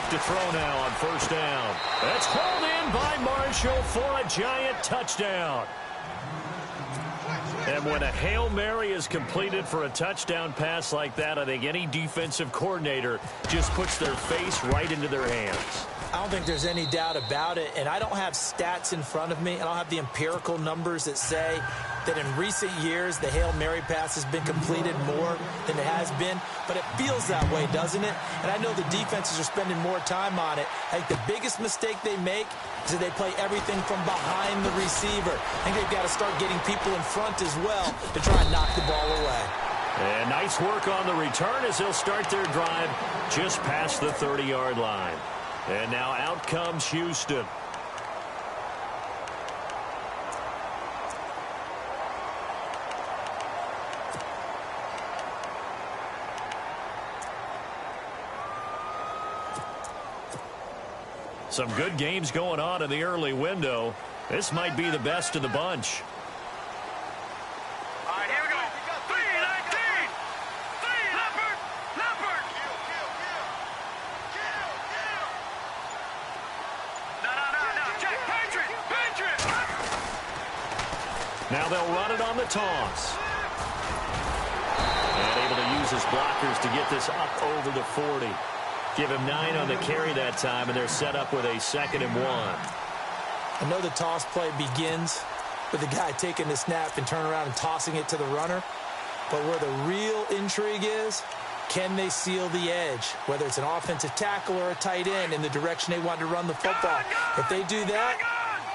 To throw now on first down. That's hauled in by Marshall for a giant touchdown. And when a Hail Mary is completed for a touchdown pass like that, I think any defensive coordinator just puts their face right into their hands. I don't think there's any doubt about it, and I don't have stats in front of me. I don't have the empirical numbers that say that in recent years the Hail Mary pass has been completed more than it has been, but it feels that way, doesn't it? And I know the defenses are spending more time on it. I think the biggest mistake they make is that they play everything from behind the receiver. I think they've got to start getting people in front as well to try and knock the ball away. And nice work on the return as they'll start their drive just past the 30-yard line. And now out comes Houston. Some good games going on in the early window. This might be the best of the bunch. All right, here we go. 3-19. 3, Leopard. Leopard. No. Check. Patriot. Now they'll run it on the toss. And able to use his blockers to get this up over the 40. Give him 9 on the carry that time, and they're set up with a 2nd and 1. I know the toss play begins with the guy taking the snap and turning around and tossing it to the runner. But where the real intrigue is, can they seal the edge? Whether it's an offensive tackle or a tight end in the direction they want to run the football. If they do that,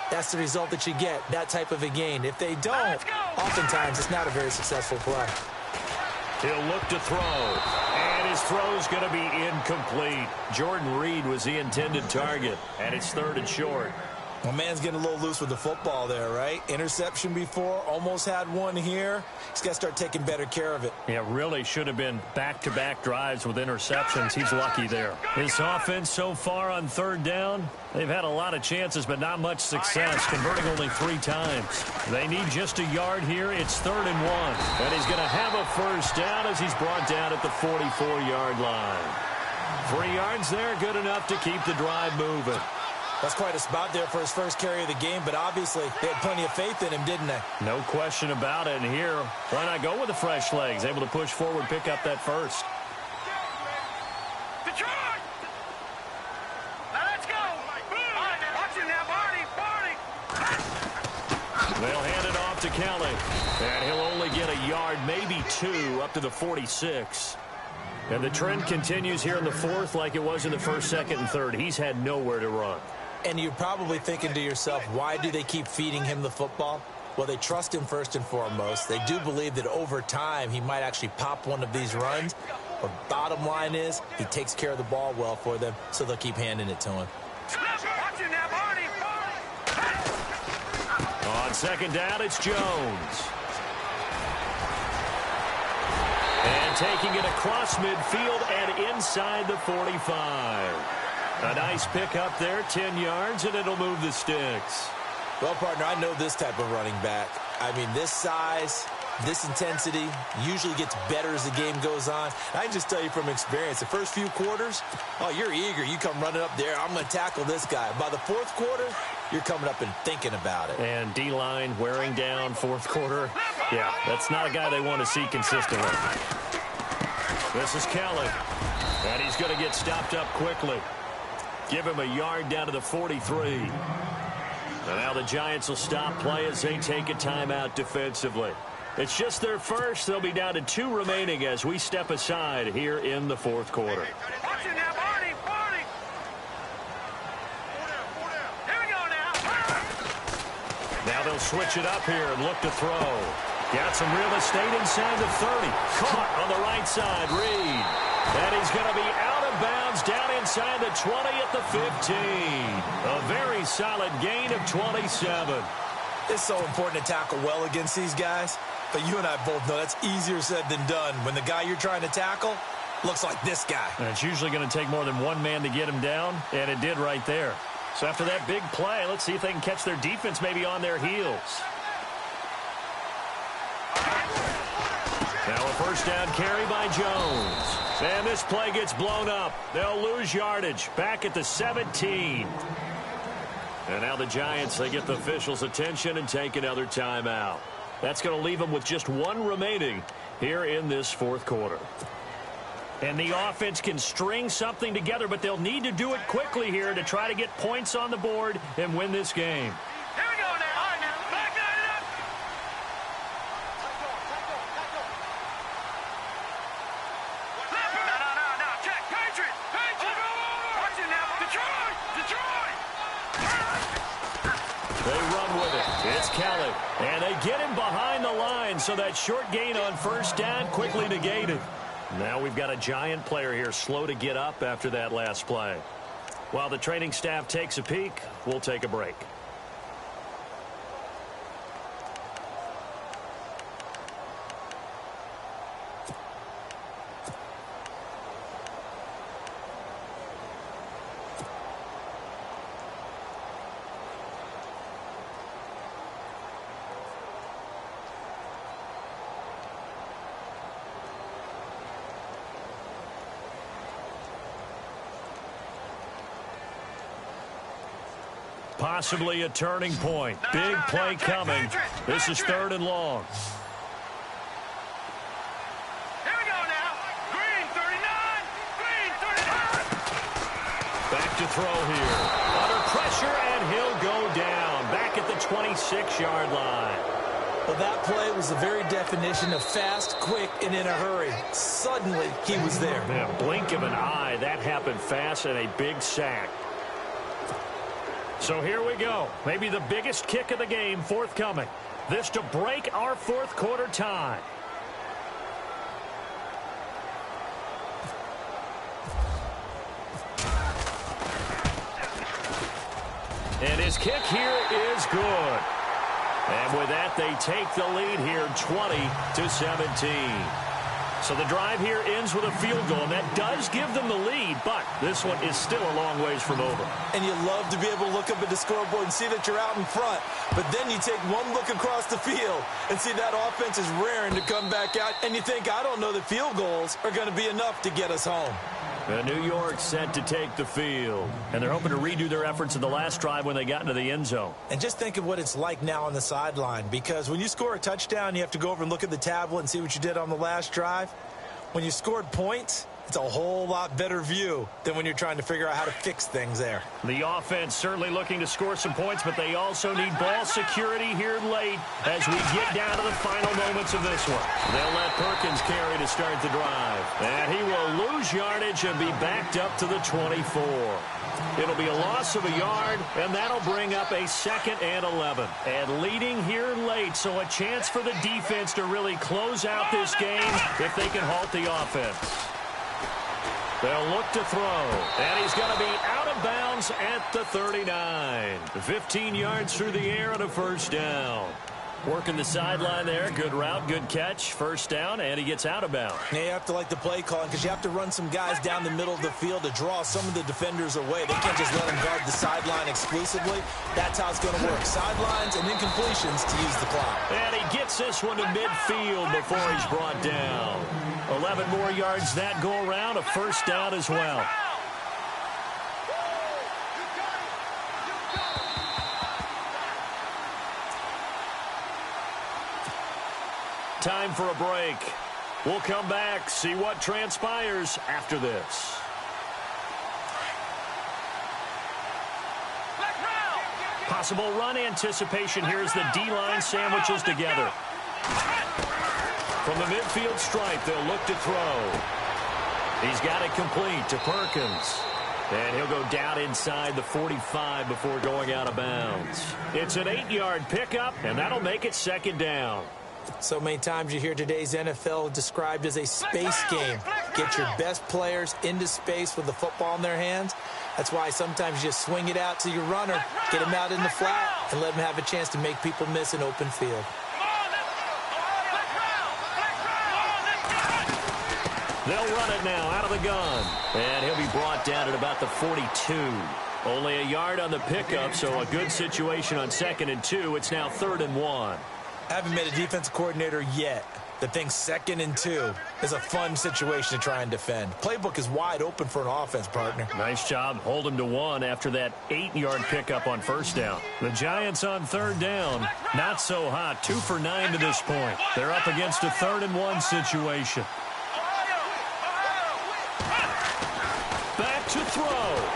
that's the result that you get, that type of a gain. If they don't, oftentimes it's not a very successful play. He'll look to throw. And his throw's going to be incomplete. Jordan Reed was the intended target. And it's 3rd and short. Well, man's getting a little loose with the football there, right? Interception before, almost had one here. He's got to start taking better care of it. Yeah, really should have been back-to-back drives with interceptions. He's lucky there. This offense so far on 3rd down, they've had a lot of chances, but not much success, converting only 3 times. They need just a yard here. It's 3rd and 1. And he's going to have a first down as he's brought down at the 44-yard line. 3 yards there, good enough to keep the drive moving. That's quite a spot there for his first carry of the game, but obviously they had plenty of faith in him, didn't they? No question about it. And here, why not go with the fresh legs? Able to push forward, pick up that first. Detroit! Now let's go! Watch him now, Barney! They'll hand it off to Kelly. And he'll only get a yard, maybe 2, up to the 46. And the trend continues here in the 4th like it was in the 1st, 2nd, and 3rd. He's had nowhere to run. And you're probably thinking to yourself, why do they keep feeding him the football? Well, they trust him first and foremost. They do believe that over time he might actually pop one of these runs. But bottom line is he takes care of the ball well for them, so they'll keep handing it to him. On 2nd down, it's Jones. And taking it across midfield and inside the 45. A nice pick up there, 10 yards, and it'll move the sticks. Well, partner, I know this type of running back. I mean, this size, this intensity usually gets better as the game goes on. I can just tell you from experience, the first few quarters, oh, you're eager. You come running up there, I'm going to tackle this guy. By the 4th quarter, you're coming up and thinking about it. And D-line wearing down 4th quarter. Yeah, that's not a guy they want to see consistently. This is Kelly. And he's going to get stopped up quickly. Give him a yard down to the 43. And now the Giants will stop play as they take a timeout defensively. It's just their first. They'll be down to 2 remaining as we step aside here in the 4th quarter. Watch it now, Barney! Here we go now! Now they'll switch it up here and look to throw. Got some real estate inside the 30. Caught on the right side, Reed. And he's going to be out of bounds down inside the 20 at the 15. A very solid gain of 27. It's so important to tackle well against these guys. But you and I both know that's easier said than done when the guy you're trying to tackle looks like this guy. And it's usually going to take more than one man to get him down, and it did right there. So after that big play, let's see if they can catch their defense maybe on their heels. Now a first down carry by Jones. And this play gets blown up. They'll lose yardage back at the 17. And now the Giants, they get the officials' attention and take another timeout. That's going to leave them with just one remaining here in this fourth quarter. And the offense can string something together, but they'll need to do it quickly here to try to get points on the board and win this game. Here we go now. All right, now. Back it up. No. Check. Patriots. Watch it now. Detroit. They run with it. It's Kelly. And they get him behind the line, so that short gain on first down quickly negated. Now we've got a Giant player here slow to get up after that last play. While the training staff takes a peek, we'll take a break. Possibly a turning point. Big play coming. This is 3rd and long. Here we go now. Green 39. Back to throw here. Under pressure, and he'll go down. Back at the 26-yard line. Well, that play was the very definition of fast, quick, and in a hurry. Suddenly, he was there. Yeah, blink of an eye. That happened fast, and a big sack. So here we go. Maybe the biggest kick of the game forthcoming. This to break our fourth quarter tie. And his kick here is good. And with that, they take the lead here 20-17. So the drive here ends with a field goal, and that does give them the lead, but this one is still a long ways from over. And you love to be able to look up at the scoreboard and see that you're out in front, but then you take one look across the field and see that offense is raring to come back out, and you think, I don't know that field goals are going to be enough to get us home. And New York set to take the field. And they're hoping to redo their efforts in the last drive when they got into the end zone. And just think of what it's like now on the sideline, because when you score a touchdown, you have to go over and look at the tablet and see what you did on the last drive. When you scored points, it's a whole lot better view than when you're trying to figure out how to fix things there. The offense certainly looking to score some points, but they also need ball security here late as we get down to the final moments of this one. They'll let Perkins carry to start the drive. And he will lose yardage and be backed up to the 24. It'll be a loss of a yard, and that'll bring up a 2nd and 11. And leading here late, so a chance for the defense to really close out this game if they can halt the offense. They'll look to throw, and he's going to be out of bounds at the 39. 15 yards through the air and a first down. Working the sideline there. Good route, good catch. First down, and he gets out of bounds. Now you have to like the play calling because you have to run some guys down the middle of the field to draw some of the defenders away. They can't just let them guard the sideline exclusively. That's how it's going to work. Sidelines and incompletions to use the clock. And he gets this one to midfield before he's brought down. 11 more yards that go around. A first down as well. Time for a break. We'll come back, see what transpires after this. Possible run anticipation here as the D-line sandwiches together. From the midfield stripe, they'll look to throw. He's got it complete to Perkins. And he'll go down inside the 45 before going out of bounds. It's an 8-yard pickup, and that'll make it 2nd down. So many times you hear today's NFL described as a space game. Get your best players into space with the football in their hands. That's why sometimes you just swing it out to your runner, get him out in the flat, and let him have a chance to make people miss an open field. They'll run it now out of the gun. And he'll be brought down at about the 42. Only a yard on the pickup, so a good situation on 2nd and 2. It's now 3rd and 1. Haven't met a defensive coordinator yet that thinks 2nd and 2 is a fun situation to try and defend. Playbook is wide open for an offense, partner. Nice job. Hold him to 1 after that 8-yard pickup on 1st down. The Giants on 3rd down. Not so hot. 2 for 9 to this point. They're up against a 3rd and 1 situation. Back to throw.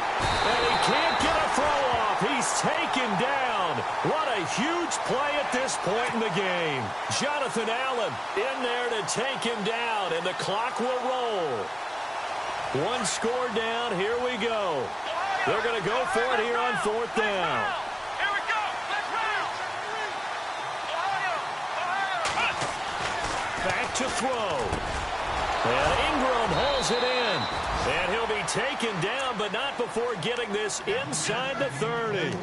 And he can't get a throw off. He's taken down. What a huge play at this point in the game. Jonathan Allen in there to take him down, and the clock will roll. 1 score down. Here we go. They're going to go for it here on 4th down. Here we go. Let's round. Back to throw. And Ingram holds it in. And he'll be taken down, but not before getting this inside the 30.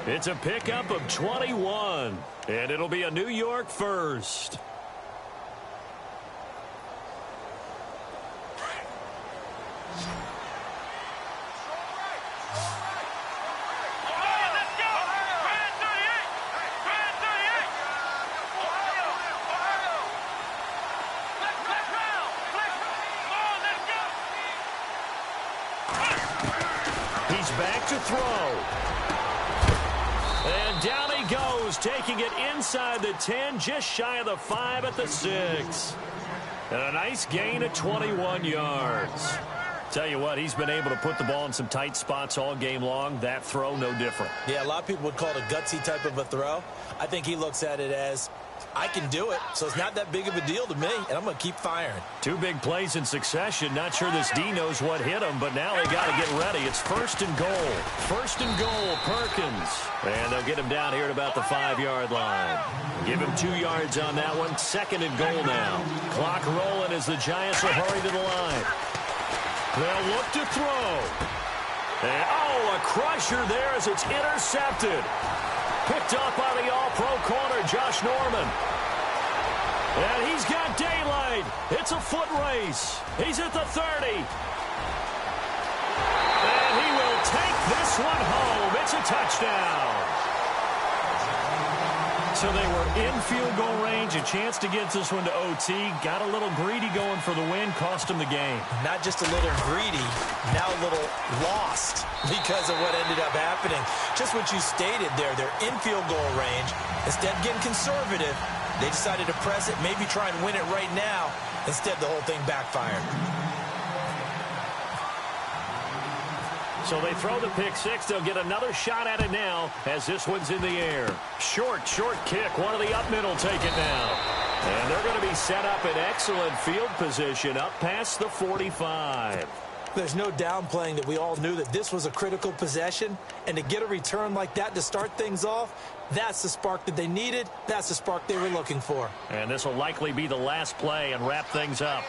It's a pickup of 21. And it'll be a New York first. Back to throw. And down he goes, taking it inside the 10, just shy of the 5 at the 6. And a nice gain of 21 yards. Tell you what, he's been able to put the ball in some tight spots all game long. That throw, no different. Yeah, a lot of people would call it a gutsy type of a throw. I think he looks at it as, I can do it, so it's not that big of a deal to me, and I'm going to keep firing. 2 big plays in succession. Not sure this D knows what hit him, but now they got to get ready. It's 1st and goal. 1st and goal, Perkins. And they'll get him down here at about the 5-yard line. Give him 2 yards on that one. 2nd and goal now. Clock rolling as the Giants will hurry to the line. They'll look to throw. And, a crusher there as it's intercepted. Picked up by the all-pro corner, Josh Norman. And he's got daylight. It's a foot race. He's at the 30. And he will take this one home. It's a touchdown. So they were in field goal range, a chance to get this one to OT. Got a little greedy going for the win, cost him the game. Not just a little greedy, now a little lost because of what ended up happening. Just what you stated there, they're in field goal range. Instead of getting conservative, they decided to press it, maybe try and win it right now. Instead, the whole thing backfired. So they throw the pick 6. They'll get another shot at it now as this one's in the air. Short kick. One of the up middle take it down. And they're going to be set up in excellent field position up past the 45. There's no downplaying that we all knew that this was a critical possession. And to get a return like that to start things off, that's the spark that they needed. That's the spark they were looking for. And this will likely be the last play and wrap things up.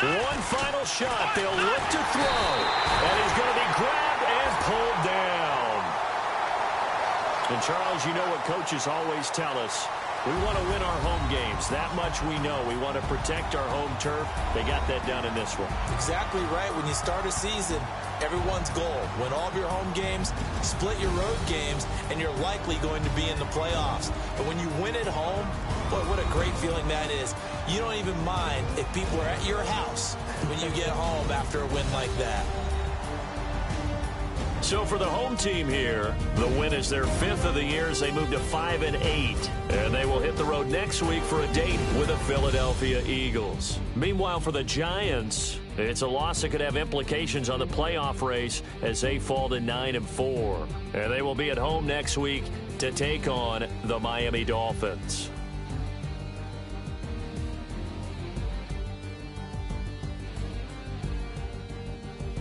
One final shot. They'll look to throw. And he's going to be grabbed and pulled down. And, Charles, you know what coaches always tell us. We want to win our home games. That much we know. We want to protect our home turf. They got that done in this one. Exactly right. When you start a season, everyone's goal. Win all of your home games, split your road games, and you're likely going to be in the playoffs. But when you win at home, boy, what a great feeling that is. You don't even mind if people are at your house when you get home after a win like that. So for the home team here, the win is their 5th of the year as they move to 5-8. And they will hit the road next week for a date with the Philadelphia Eagles. Meanwhile, for the Giants, it's a loss that could have implications on the playoff race as they fall to 9-4. And they will be at home next week to take on the Miami Dolphins.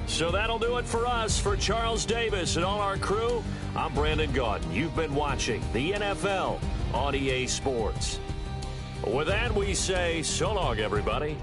So that'll do it for us. For Charles Davis and all our crew, I'm Brandon Gaudin. You've been watching the NFL on EA Sports. With that, we say so long, everybody.